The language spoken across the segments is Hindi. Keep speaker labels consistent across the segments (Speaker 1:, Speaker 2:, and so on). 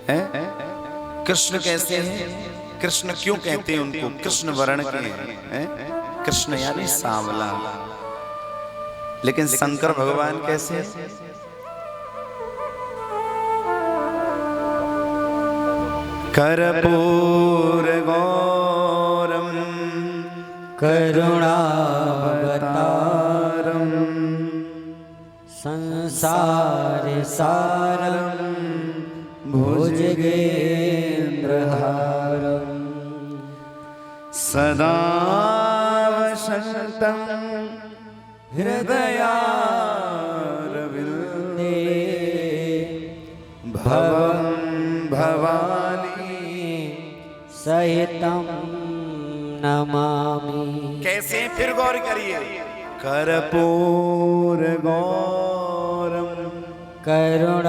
Speaker 1: हैं? कृष्ण कैसे हैं? कृष्ण क्यों कहते हैं उनको? कृष्ण वर्ण के हैं। कृष्ण यानी सांवला। लेकिन शंकर भगवान कैसे हैं? कर्पूर गौरम
Speaker 2: करुणावतारम संसार सारम भुजगेन्द्रहारम
Speaker 1: सदा वसन्तं हृदयारविन्दे भवं भवानी
Speaker 2: सहितं नमामि।
Speaker 1: कैसे? फिर गौर करिए। कर्पूर गौरम
Speaker 2: करुणावतारम।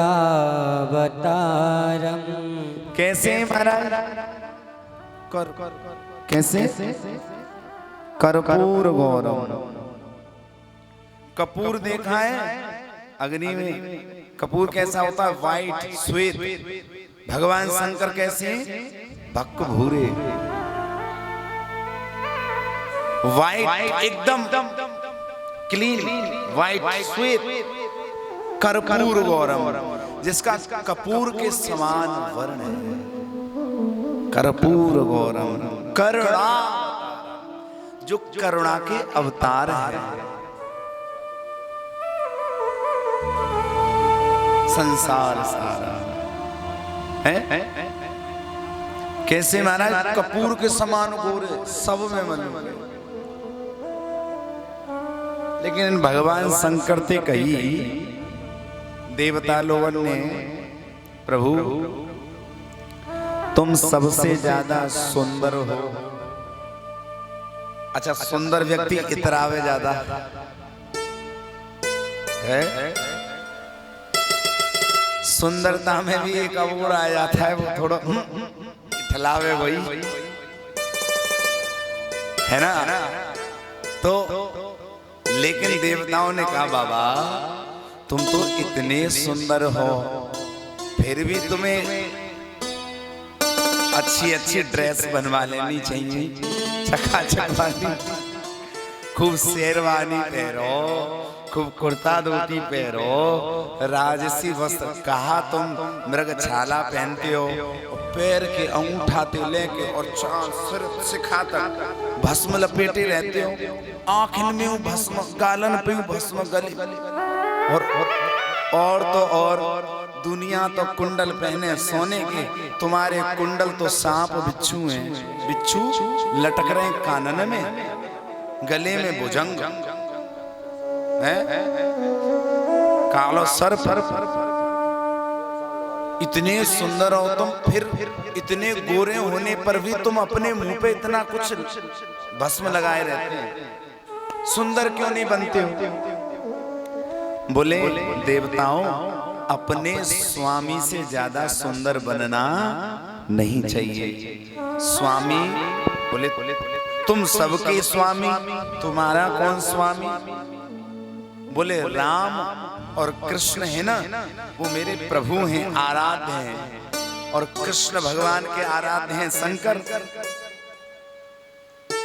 Speaker 1: कैसे महाराज? कैसे? कर्पूर गौरम। कपूर देखा है अग्नि में? कपूर कैसा होता है? वाइट, श्वेत। भगवान शंकर कैसे? भक्क भूरे, वाइट, एकदम क्लीन, वाइट, श्वेत। कर्पूर गौरम, जिसका कपूर के समान वर्ण है। कर्पूर गौरम, करुणा, जो करुणा के अवतार है। संसार सारा है। कैसे महाराज? कपूर के समान गोरे, सब में मालूम है। लेकिन भगवान शंकर थे कही देवता लोगन ने, प्रभु तुम सबसे ज्यादा सुंदर हो। अच्छा, सुंदर व्यक्ति इतरावे ज्यादा है। सुंदरता में भी एक अवगुण आ जाता है, वो थोड़ा इतलावे वही है ना। तो लेकिन देवताओं ने कहा बाबा तुम तो इतने सुंदर हो, फिर भी तुम्हें अच्छी अच्छी ड्रेस बनवा लेनी चाहिए, चकाचक वाली। खूब शेरवानी पहनो, खूब कुर्ता धोती पहनो, राजसी वस्त्र। कहा तुम मृगछाला पहनते हो, पैर के अंगूठा से लेके और चांद सिर शिखा तक भस्म लपेटे रहते हो। आँखन में भस्म, गालन पे भस्म, गले और तो और दुनिया तो कुंडल पहने सोने के, तुम्हारे कुंडल तो सांप बिच्छू हैं। बिच्छू लटक रहे हैं कानन में, गले में भुजंग है, कालो सर पर। इतने सुंदर हो तुम, फिर इतने गोरे होने पर भी तुम अपने मुंह पे इतना कुछ भस्म लगाए रहते हैं, सुंदर क्यों नहीं बनते हो? बोले देवताओं, अपने स्वामी से ज्यादा सुंदर बनना नहीं चाहिए। स्वामी बोले तुम सबके स्वामी, तुम्हारा कौन स्वामी? बोले राम और कृष्ण है ना, वो मेरे प्रभु हैं, आराध्य हैं। और कृष्ण भगवान के आराध्य हैं शंकर।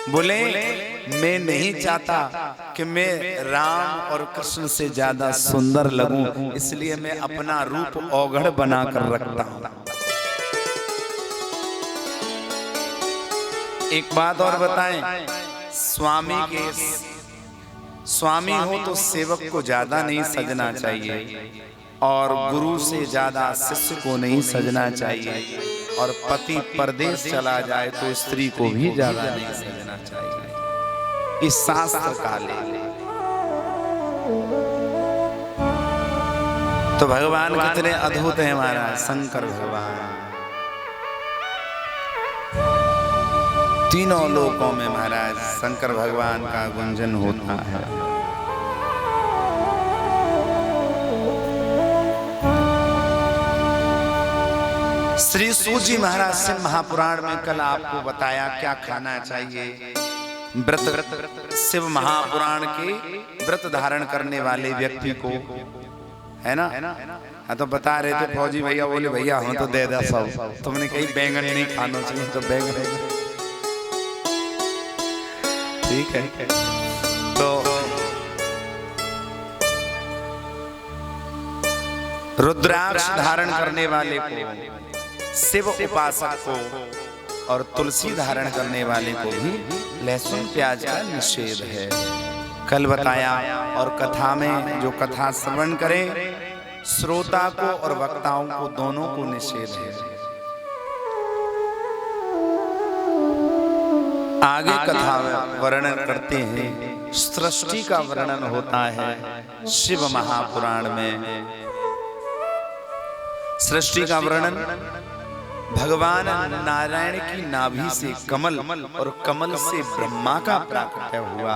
Speaker 1: बोले मैं नहीं चाहता कि मैं राम और कृष्ण से ज्यादा सुंदर लगूं, इसलिए मैं अपना रूप औघड़ बनाकर रखता हूं। एक बात और बताएं, स्वामी हो तो सेवक को ज्यादा नहीं सजना चाहिए, और गुरु से ज्यादा शिष्य को नहीं सजना चाहिए, और पति परदेश चला जाए तो स्त्री को भी ज्यादा नहीं सजना चाहिए। इस शास्त्र का ले। तो भगवान कितने अद्भुत हैं हमारा शंकर भगवान। तीनों लोकों में महाराज शंकर भगवान का गुंजन होता है। श्री सूजी महाराज से महापुराण में कल आपको बताया क्या खाना चाहिए। व्रत, शिव महापुराण के व्रत धारण करने वाले व्यक्ति को, है ना, हाँ तो बता रहे थे फौजी भैया, बोले भैया हम तो दे दे सब, तुमने कहीं बैंगन नहीं खाना चाहिए तो बैंगन। ठीक है। तो रुद्राक्ष धारण करने वाले को, शिव उपासक को और तुलसी धारण करने वाले को भी लहसुन प्याज का निषेध है, कल बताया। और कथा में जो कथा श्रवण करे, श्रोता को और वक्ताओं को दोनों को निषेध है। आगे कथा वर्णन करते हैं, सृष्टि का वर्णन होता है शिव महापुराण में। सृष्टि का वर्णन, भगवान नारायण की नाभि से कमल और कमल से ब्रह्मा का प्राकट्य हुआ।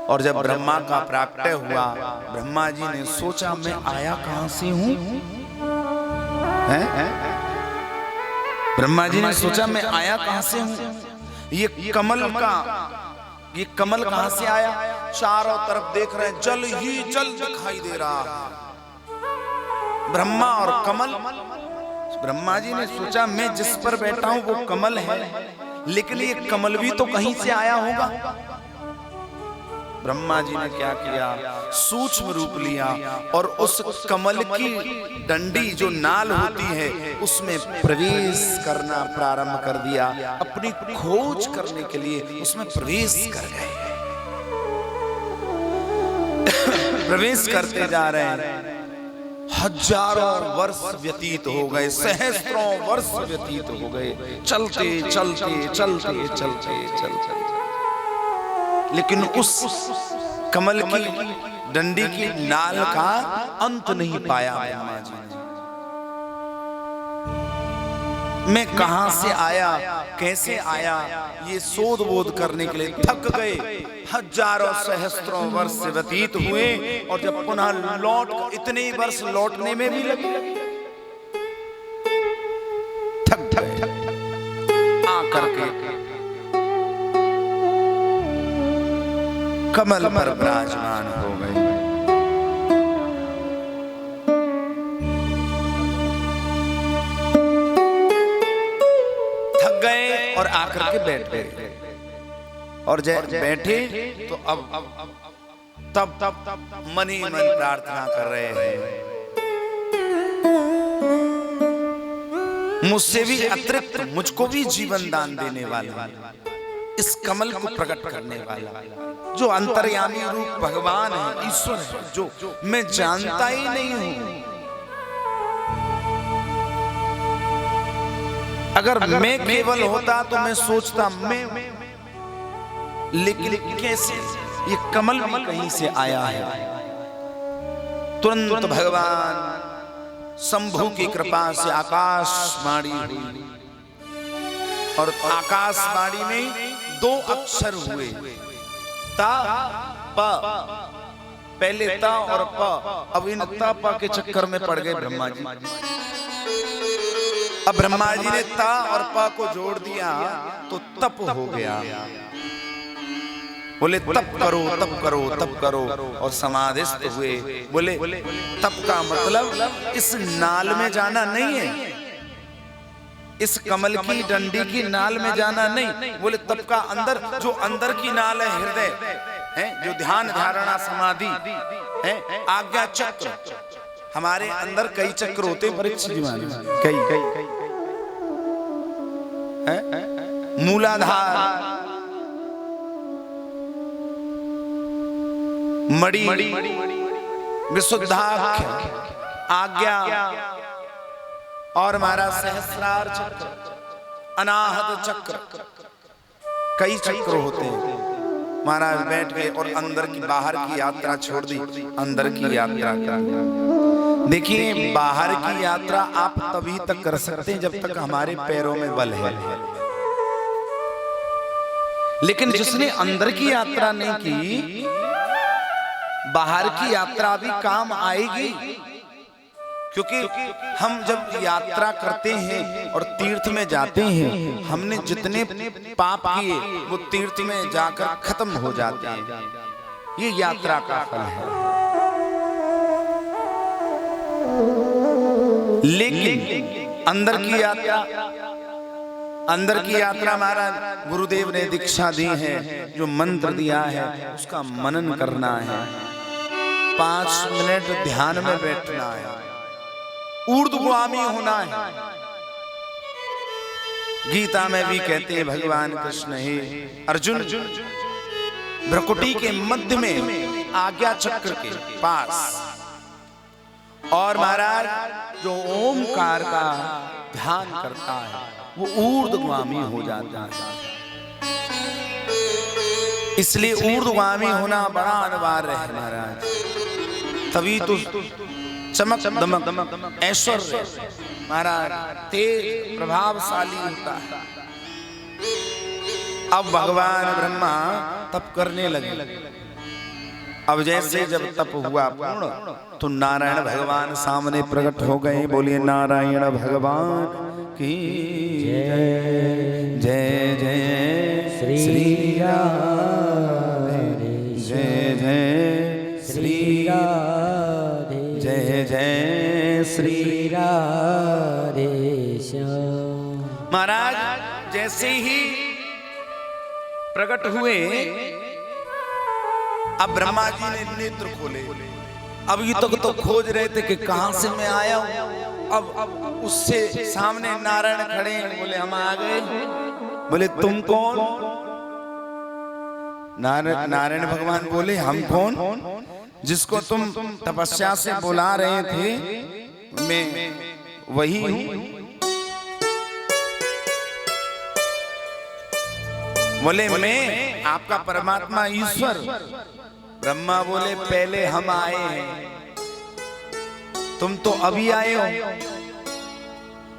Speaker 1: और जब ब्रह्मा का प्राकट्य हुआ, ब्रह्मा जी ने सोचा मैं आया कहां से हूं? ब्रह्मा जी ने सोचा मैं आया कहां से हूं? ये कमल कहां से आया? चारों तरफ देख रहे हैं, जल ही जल दिखाई दे रहा, ब्रह्मा और कमल। ब्रह्मा जी ने सोचा मैं जिस पर बैठा हूं वो कमल है, लेकिन ये कमल भी तो कहीं से आया होगा। ब्रह्मा जी ने क्या किया, सूक्ष्म रूप लिया और उस कमल की डंडी जो नाल होती है उसमें प्रवेश करना प्रारंभ कर दिया। अपनी खोज करने के लिए उसमें प्रवेश कर गए। प्रवेश करते जा रहे हैं, हजारों वर्ष व्यतीत हो गए, सहस्त्रों वर्ष व्यतीत हो गए, चलते चलते चलते चलते चलते, लेकिन उस कमल की डंडी की नाल का अंत नहीं पाया ब्रह्मा जी ने। मैं कहां से आया, कैसे आया, ये शोध बोध करने के लिए थक गए। हजारों सहस्त्रों वर्ष व्यतीत हुए और जब पुनः लौट, इतने वर्ष लौटने में भी लगे, थक गए। आकर के कमल पर विराजमान हो गए। थक गए और आकर के बैठ गए। और जब बैठे तो अब तब मन ही मन प्रार्थना कर रहे हैं, मुझसे भी अतिरिक्त मुझको भी जीवन दान देने वाला, इस कमल को प्रकट करने वाला, जो अंतर्यामी रूप भगवान है, ईश्वर है, जो मैं जानता ही नहीं हूं। अगर मैं केवल होता तो मैं सोचता मैं, लेकिन कैसे ये कमल भी कहीं से आया है। तुरंत भगवान शंभु की कृपा से आकाशवाणी हुई और आकाशवाणी में 2 अक्षर हुए, ता प। पहले ता और प, अब इन ता प के चक्कर में पड़ गए ब्रह्मा जी। अब ब्रह्मा जी ने ता और प को जोड़ दिया तो तप हो गया। बोले तप करो तप करो तप करो, और समाधिस्थ हुए। बोले तप का मतलब इस नाल में जाना नहीं है, इस कमल की डंडी की नाल में जाना नहीं। बोले तप का अंदर, जो अंदर की नाल है हृदय है, जो ध्यान धारणा समाधि है, आज्ञा चक्र। हमारे अंदर कई चक्र होते हैं, परीक्षित कई मूलाधार, मणि, विशुद्धाख्य, आज्ञा और हमारा सहस्रार चक्र, अनाहत चक्र, कई चक्र होते हैं। महाराज बैठ गए और अंदर की बाहर की यात्रा छोड़ दी, अंदर की यात्रा कर। देखिए, बाहर की यात्रा आप तभी तक कर सकते हैं जब तक हमारे पैरों में बल है, लेकिन जिसने अंदर की यात्रा नहीं की, बाहर की यात्रा भी काम आएगी। क्योंकि हम जब यात्रा करते हैं और तीर्थ में जाते हैं, हमने जितने पाप किए वो तीर्थ में जाकर खत्म हो जाते हैं। ये यात्रा का फल है। लेकिन अंदर की यात्रा महाराज गुरुदेव ने दीक्षा दी है, जो मंत्र दिया है उसका मनन करना है, 5 मिनट ध्यान में बैठना है, ऊर्ध्वगामी होना है। गीता में भी कहते हैं भगवान कृष्ण हे अर्जुन, भ्रकुटी के मध्य में आज्ञा चक्र के पास, और महाराज जो ओमकार का ध्यान करता है वो ऊर्ध्वगामी हो जाता है। इसलिए ऊर्ध्वगामी होना बड़ा अनिवार्य है महाराज, तभी तो चमक दमक ऐश्वर्य महाराज तेज प्रभावशाली होता है। अब भगवान ब्रह्मा तप करने लगे। अब जैसे जब तप हुआ पूर्ण तो नारायण भगवान सामने प्रकट हो गए। बोलिए नारायण भगवान की जय जय जय श्री राधे, जय जय श्री राधे, जय जय श्री राधे। महाराज जैसे ही प्रकट हुए, अब ब्रह्मा जी ने नेत्र खोले। अब ये तो खोज रहे थे कि कहां से मैं आया हूं। अब उससे सामने नारायण खड़े हैं। बोले हम आ गए। बोले तुम कौन? नारायण भगवान बोले हम कौन? जिसको तुम तपस्या से बुला रहे थे मैं वही हूं। बोले मैं आपका परमात्मा ईश्वर। ब्रह्मा बोले पहले हम आए हैं, तुम तो अभी आए हो,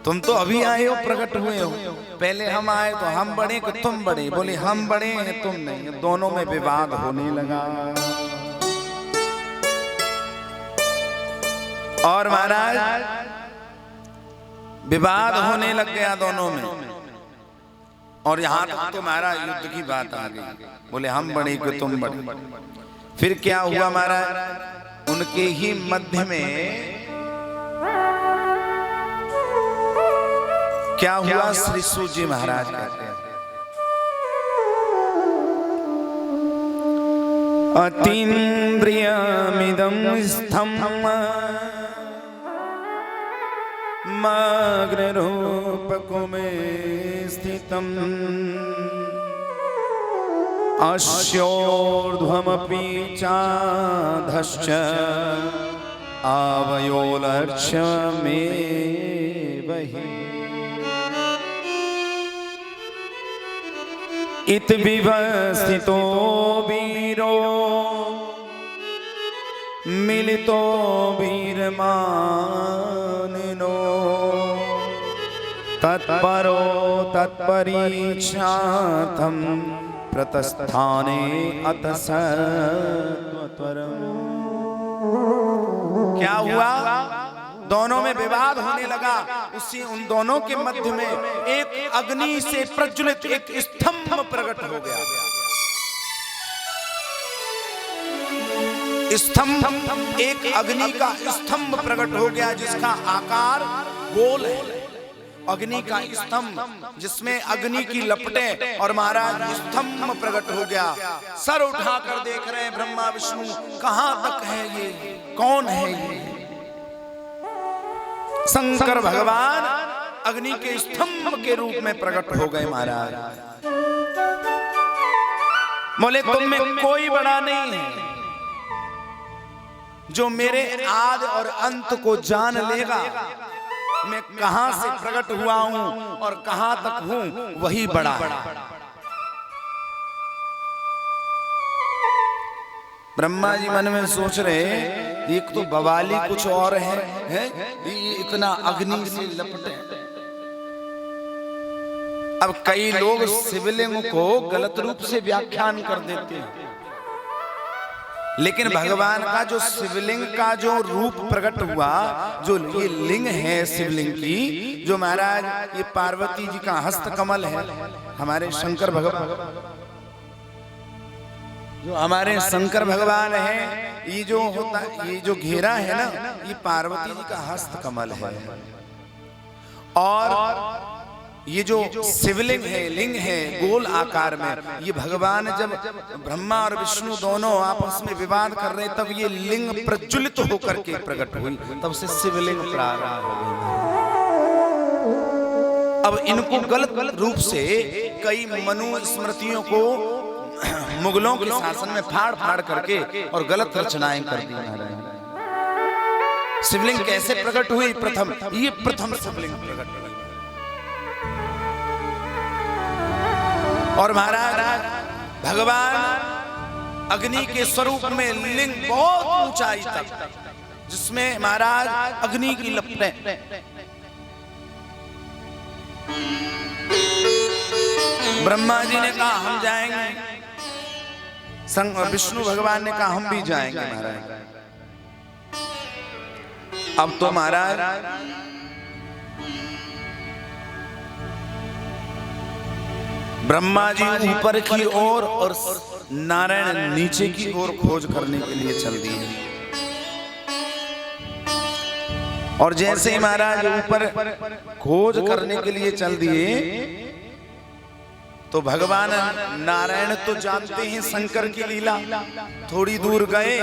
Speaker 1: तुम तो अभी आए हो, प्रकट हुए हो। पहले हम आए तो हम बड़े कि तुम बड़े? बोले हम बड़े हैं तुम नहीं। दोनों में विवाद होने लगा। और महाराज विवाद होने लग गया दोनों में। और यहाँ तक तो महाराज युद्ध की बात आ गई। बोले हम बड़े कि तुम बड़े। फिर क्या हुआ महाराज? उनके ही मध्य में क्या हुआ? श्री सूत जी महाराज कहते हैं अतीन्द्रियमिदं स्थम् मग्नरूपकुमे स्थितम् अस्योर्ध्वमपि चाधश्च आवयो लक्ष्यमेव हि इत विवस्थितो वीरो मिलितो वीरमानिनो तत्परो तत्परीक्षार्थं प्रतस्थाने अतसत्वरम्। क्या हुआ? दोनों में विवाद होने लगा। उसी उन दोनों के मध्य में एक अग्नि से प्रज्वलित एक स्तंभ प्रकट हो गया। स्तंभ, एक अग्नि का स्तंभ प्रकट हो गया जिसका आकार गोल है। अग्नि का स्तंभ जिसमें अग्नि की लपटें, और महाराज स्तंभ प्रकट हो गया। सर उठाकर देख रहे हैं ब्रह्मा विष्णु, कहां तक है ये, कौन है ये? शंकर भगवान अग्नि के स्तंभ के रूप में प्रकट हो गए महाराज। बोले तुम में कोई बड़ा नहीं है। जो मेरे आदि और अंत को जान लेगा, मैं कहां से प्रकट हुआ हूं और कहां तक हूं, वही बड़ा है। ब्रह्मा जी मन में सोच रहे, एक तो बवाली कुछ और है? इतना अग्नि से लपटे। अब कई लोग शिवलिंग को गलत रूप से व्याख्यान कर देते हैं, लेकिन भगवान का जो शिवलिंग का जो रूप प्रकट हुआ, जो ये लिंग है शिवलिंग की, जो महाराज ये पार्वती जी का हस्त कमल है, हमारे शंकर भगवान, जो हमारे शंकर भगवान हैं, ये जो होता है, ये जो घेरा है ना, ये पार्वती जी का हस्त कमल है। और ये जो शिवलिंग है, लिंग है गोल आकार में, ये भगवान जब ब्रह्मा और विष्णु दोनों आपस में विवाद कर रहे तब ये लिंग प्रज्वलित होकर के प्रकट हुई, तब से शिवलिंग प्रारंभ हो गई। अब इनको गलत रूप से कई मनुस्मृतियों को मुगलों के शासन में फाड़ फाड़ करके और गलत रचनाएं कर दी महाराज। शिवलिंग कैसे प्रकट हुई? प्रथम, ये प्रथम शिवलिंग प्रकट हुई। और महाराज भगवान अग्नि के स्वरूप में लिंग बहुत ऊंचाई तक, जिसमें महाराज अग्नि की लपटें, ब्रह्मा जी ने कहा हम जाएंगे, विष्णु भगवान ने कहा हम भी जाएंगे महाराज। अब तो महाराज ब्रह्मा जी ऊपर की ओर और नारायण नीचे की ओर खोज करने के लिए चल दिए। और जैसे ही महाराज ऊपर खोज करने के लिए चल दिए तो भगवान नारायण तो जानते हैं शंकर की लीला, थोड़ी दूर गए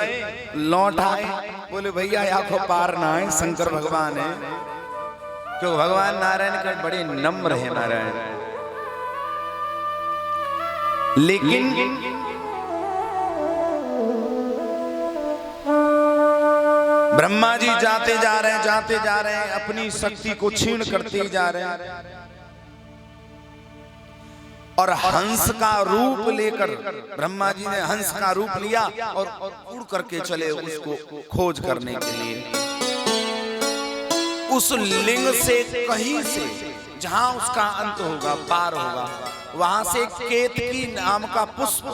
Speaker 1: लौट आए, बोले भैया आंखों पार ना आए, शंकर भगवान है। क्यों? भगवान नारायण के बड़े नम्र है नारायण। लेकिन ब्रह्मा जी जाते जा रहे हैं, अपनी शक्ति को क्षीण करते जा रहे हैं और हंस का रूप लेकर ब्रह्मा जी ने हंस का रूप लिया और उड़ करके चले उसको खोज करने के लिए। उस लिंग से कहीं से जहां उसका अंत होगा, पार होगा, वहां से केतकी नाम का पुष्प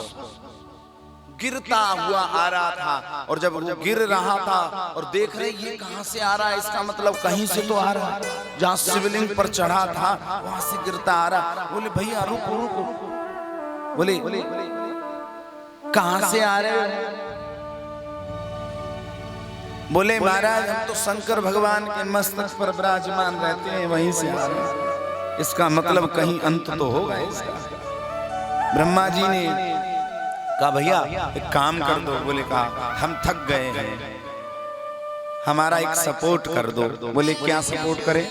Speaker 1: गिरता हुआ आ रहा था। और जब वो गिर रहा था और देख रहे ये कहां से आ रहा है, इसका मतलब कहीं से तो आ रहा है, जहां शिवलिंग पर चढ़ा था वहां से गिरता आ रहा। बोले भैया रुको रुको, बोले कहां से आ रहे हो? बोले महाराज हम तो शंकर भगवान के मस्तक पर विराजमान रहते हैं, वहीं से आ रहे हैं, इसका मतलब कहीं अंत तो होगा इसका। ब्रह्मा जी ने कहा भैया एक काम कर दो। बोले कहा हम थक गए हैं, हमारा एक सपोर्ट कर दो। बोले क्या सपोर्ट करें?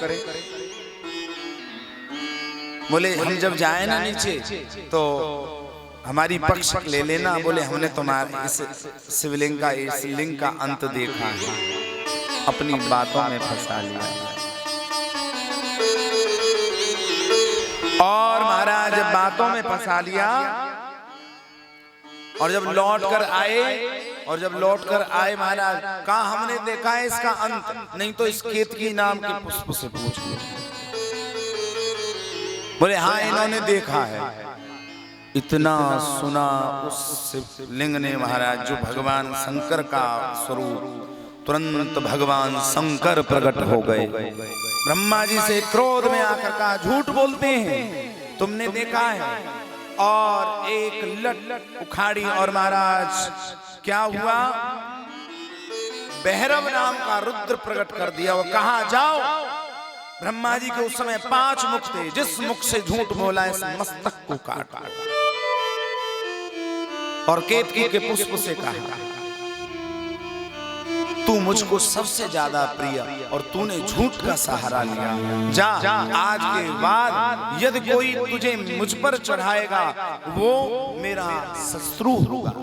Speaker 1: बोले हम जब जाए ना नीचे तो हमारी पक्ष ले लेना। बोले हमने तुम्हारे इस शिवलिंग का, इस लिंग का अंत देखा है, अपनी बातों में फंसा लिया। और महाराज बातों में फंसा लिया और जब लौट कर आए महाराज कहा हमने देखा है इसका अंत, नहीं तो इस केतकी नाम के पुष्प से पूछ लो। बोले हाँ इन्होंने देखा है। इतना सुना उस लिंग ने महाराज, जो भगवान शंकर का स्वरूप, तुरंत भगवान शंकर प्रकट हो गए। ब्रह्मा जी से क्रोध में आकर कहा झूठ बोलते हैं, तुमने देखा है। और एक लट उखाड़ी और महाराज क्या हुआ, भैरव नाम का रुद्र प्रकट कर दिया। वो कहा जाओ, ब्रह्मा जी के उस समय 5 मुख थे, जिस मुख से झूठ बोला इस मस्तक को काट। और केतकी के पुष्प से कहा तू मुझको सबसे ज्यादा प्रिय और तूने झूठ का सहारा लिया, जा आज के बाद यदि कोई तुझे मुझ पर चढ़ाएगा वो मेरा शत्रु होगा।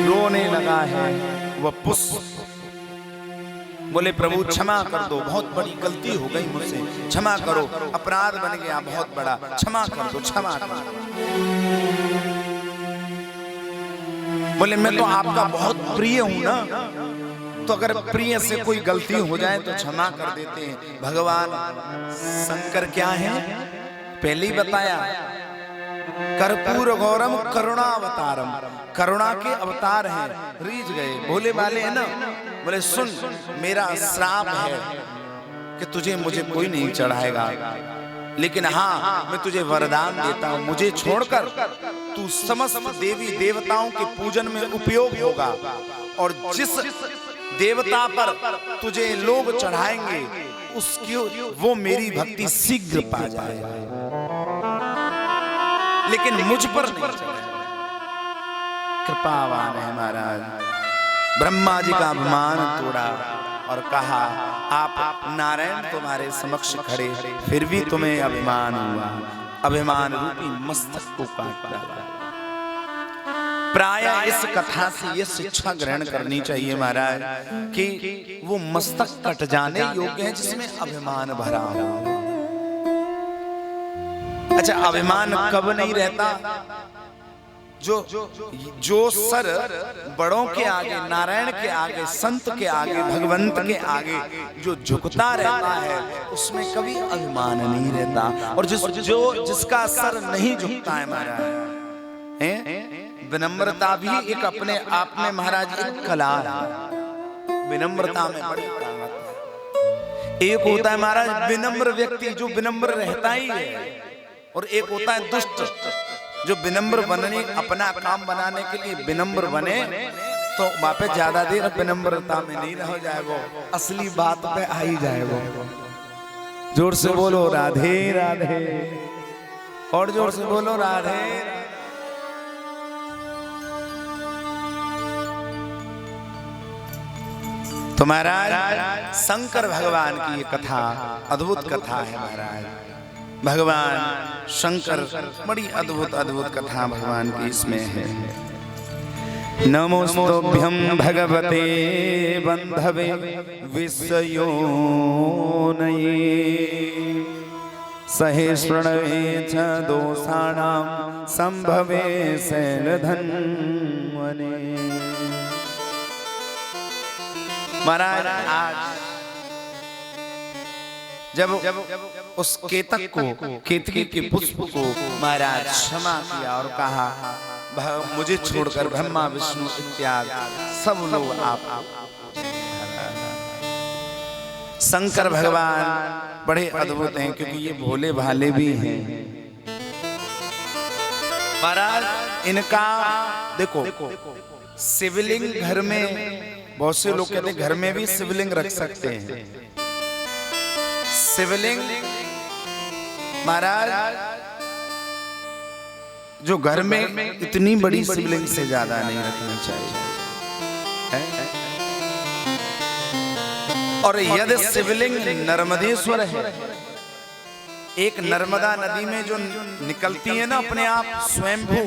Speaker 1: रोने लगा है वह पुष्प। बोले प्रभु क्षमा कर दो, बहुत बड़ी गलती हो गई मुझसे, क्षमा करो, अपराध बन गया बहुत बड़ा, क्षमा कर दो, क्षमा कर दो। बोले मैं तो आपका बहुत प्रिय हूं ना, तो अगर प्रिय से कोई गलती हो जाए तो क्षमा कर देते हैं। भगवान शंकर क्या है पहले ही बताया, कर्पूर गौरम करुणावतारम, करुणा के अवतार हैं। रीझ गए, भोले वाले है ना। बोले सुन मेरा श्राप है कि तुझे मुझे कोई नहीं चढ़ाएगा, लेकिन हाँ, मैं तुझे वरदान देता हूं, मुझे छोड़कर तू समस्त देवी देवताओं के पूजन में उपयोग होगा, और जिस देवता पर तुझे लोग चढ़ाएंगे उसकी वो मेरी भक्ति शीघ्र पा जाएगा, लेकिन मुझ पर नहीं। कृपावान है महाराज। ब्रह्मा जी का अभिमान तोड़ा और कहा, आप नारायण तुम्हारे समक्ष खड़े, फिर भी तुम्हें अभिमान हुआ, अभिमान रूपी मस्तक को काट डाला। प्राय इस कथा से यह शिक्षा ग्रहण करनी चाहिए महाराज कि वो मस्तक कट जाने योग्य है जिसमें अभिमान भरा हो। अच्छा, अभिमान कब नहीं रहता? जो सर बड़ों के आगे, नारायण के आगे, संत के आगे, भगवंत के आगे जो झुकता रहता है उसमें कभी अभिमान नहीं रहता। और जिसका सर नहीं झुकता है महाराज, विनम्रता भी एक अपने आप में महाराज एक कला है। विनम्रता में बड़ी ताकत है। एक होता है महाराज विनम्र व्यक्ति जो विनम्र रहता ही है, और एक होता है दुष्ट जो विनम्र बनने, अपना काम बनाने के लिए विनम्र बने, तो वहां पे ज्यादा देर विनम्रता में नहीं रह जाए, वो असली बात पे आ ही जाए। वो जोर से बोलो राधे राधे, और जोर से बोलो राधे। तो महाराज शंकर भगवान की ये कथा अद्भुत कथा है महाराज। भगवान शंकर बड़ी अद्भुत अद्भुत कथा भगवान की इसमें है। नमोस्तुभ्यं भगवते बंधवे विश्वयोनये सहेश्वरवे च दोषाणां संभवे शैलधन्वने। महाराज आज जब उस केतक को, केतकी के पुष्प को महाराज क्षमा किया और कहा, मुझे छोड़कर ब्रह्मा विष्णु इत्यादि सब लोग आप। शंकर भगवान बड़े अद्भुत हैं क्योंकि ये भोले भाले भी हैं महाराज। इनका देखो, शिवलिंग घर में, बहुत से लोग कहते हैं घर में भी शिवलिंग रख सकते हैं। शिवलिंग महाराज जो घर में इतनी बड़ी शिवलिंग से ज्यादा नहीं रखनी चाहिए। और यदि शिवलिंग नर्मदेश्वर है, एक नर्मदा नदी में जो निकलती है ना अपने आप स्वयंभू,